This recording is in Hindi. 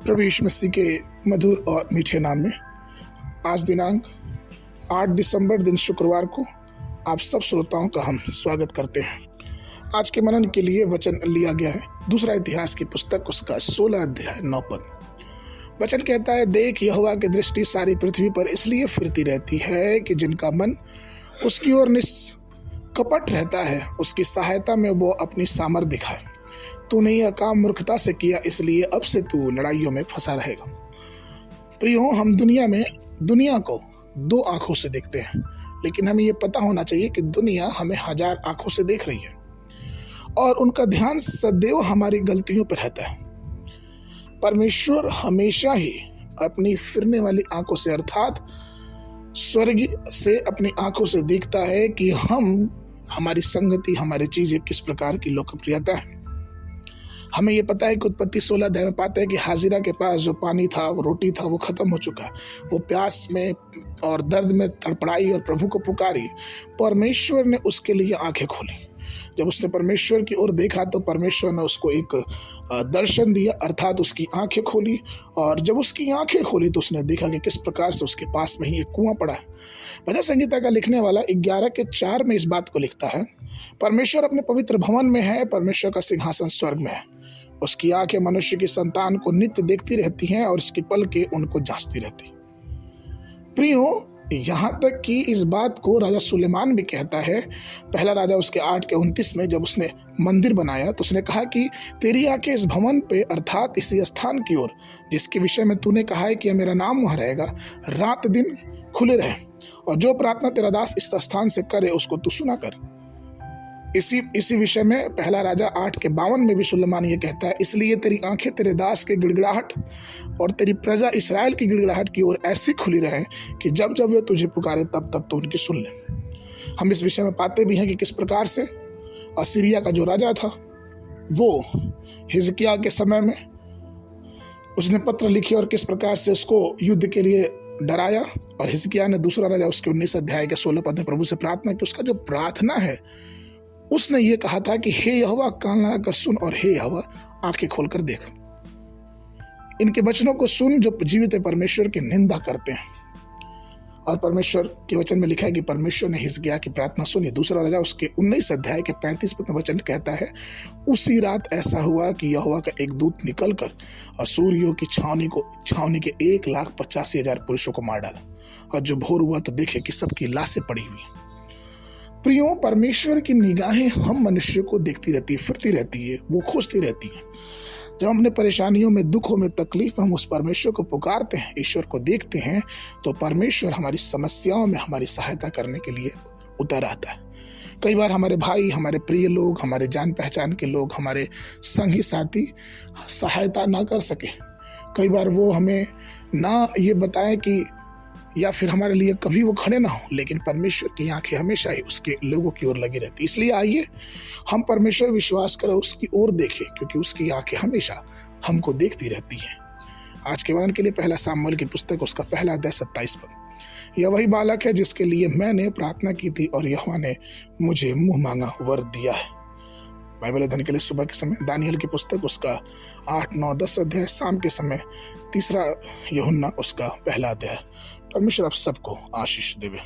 प्रभु यीशु मसीह के मधुर और मीठे नाम में आज दिनांक 8 दिसंबर दिन शुक्रवार को आप सब श्रोताओं का हम स्वागत करते हैं। आज के मनन के लिए वचन लिया गया है दूसरा इतिहास की पुस्तक उसका 16 अध्याय 9 पद। वचन कहता है, देख यहोवा की दृष्टि सारी पृथ्वी पर इसलिए फिरती रहती है कि जिनका मन उसकी ओर निष्कपट रहता है, उसकी सहायता में वो अपनी सामर्थ दिखाए। तूने यह काम मूर्खता से किया, इसलिए अब से तू लड़ाइयों में फंसा रहेगा। प्रियो, हम दुनिया को दो आंखों से देखते हैं, लेकिन हमें ये पता होना चाहिए कि दुनिया हमें 1000 आंखों से देख रही है और उनका ध्यान सदैव हमारी गलतियों पर रहता है। परमेश्वर हमेशा ही अपनी फिरने वाली आंखों से अर्थात स्वर्ग से अपनी आंखों से देखता है कि हमारी संगति, हमारी चीजें किस प्रकार की लोकप्रियता है। हमें ये पता है कि उत्पत्ति 16 अध्याय में पाते हैं कि हाजिरा के पास जो पानी था, वो रोटी था, वो खत्म हो चुका। वो प्यास में और दर्द में तड़पड़ाई और प्रभु को पुकारी। परमेश्वर ने उसके लिए आंखें खोली। जब उसने परमेश्वर की ओर देखा तो परमेश्वर ने उसको एक दर्शन दिया, अर्थात उसकी आंखें खोली। और जब उसकी आंखें खोली तो उसने देखा कि किस प्रकार से उसके पास में ही एक कुआं पड़ा है। भजन संहिता का लिखने वाला 11:4 में इस बात को लिखता है, परमेश्वर अपने पवित्र भवन में है, परमेश्वर का सिंहासन स्वर्ग में है। उसकी आंखें मनुष्य की संतान को नित्य देखती रहती हैं और उसकी पलकें उनको जांचती रहती। प्रियो, यहाँ तक कि इस बात को राजा सुलेमान भी कहता है। पहला राजा उसके 8:29 में जब उसने मंदिर बनाया तो उसने कहा कि तेरी आंखें इस भवन पे अर्थात इसी स्थान की ओर जिसके विषय में तूने कहा है कि मेरा नाम वहाँ रहेगा, रात दिन खुले रहे, और जो प्रार्थना तेरा दास इस स्थान से करे उसको तू सुना कर। इसी विषय में पहला राजा 8:52 में भी सुलेमान ये कहता है, इसलिए तेरी आंखें तेरे दास के गिड़गिड़ाहट और तेरी प्रजा इस्राएल की गिड़गिड़ाहट की ओर ऐसी खुली रहे कि जब जब वे तुझे पुकारे तब तब तो उनकी सुन ले। हम इस विषय में पाते भी हैं कि किस प्रकार से असीरिया का जो राजा था वो हिजकिय्याह के समय में उसने पत्र लिखे और किस प्रकार से उसको युद्ध के लिए डराया। और हिजकिय्याह ने दूसरा राजा उसके 19 अध्याय के 16 पद में प्रभु से प्रार्थना की। उसका जो प्रार्थना है उसने ये कहा था कि हे यहोवा, कान लगाकर सुन, और हे यहोवा, आंखें खोलकर देख। इनके वचनों को सुन जो जीवित परमेश्वर की निंदा करते हैं। और परमेश्वर के वचन में लिखा है कि परमेश्वर ने हिजकिय्याह की प्रार्थना सुनी। दूसरा राजा उसके 19 अध्याय के 35 पद में वचन कहता है, उसी रात ऐसा हुआ कि यहोवा का एक दूत निकलकर अश्शूरियों की छावनी के 1,85,000 पुरुषों को मार डाला। और जो भोर हुआ तो देखे कि सबकी लाशें पड़ी हुई। प्रियो, परमेश्वर की निगाहें हम मनुष्य को देखती रहती है, फिरती रहती है, वो खोजती रहती है। जब हम अपने परेशानियों में, दुखों में, तकलीफ में हम उस परमेश्वर को पुकारते हैं, ईश्वर को देखते हैं, तो परमेश्वर हमारी समस्याओं में हमारी सहायता करने के लिए उतर आता है। कई बार हमारे भाई, हमारे प्रिय लोग, हमारे जान पहचान के लोग, हमारे संगी साथी सहायता ना कर सके। कई बार वो हमें ना ये बताएं कि या फिर हमारे लिए कभी वो खड़े ना हो, लेकिन परमेश्वर की आंखें हमेशा ही उसके लोगों की ओर लगी रहती। इसलिए आइए हम परमेश्वर विश्वास करें, उसकी ओर देखें, क्योंकि उसकी आंखें हमेशा हमको देखती रहती हैं। आज के वचन के लिए पहला सामुएल की पुस्तक उसका पहला अध्याय 27 पद। यह वही बालक है जिसके लिए मैंने प्रार्थना की थी और यहोवा ने मुझे मुंह मांगा वर दिया है। बाइबल अध्ययन के लिए सुबह के समय दानियल की पुस्तक उसका 8, 9, 10 अध्याय, शाम के समय तीसरा यूहन्ना उसका पहला अध्याय। परमेश्वर आप सबको आशीष देवे।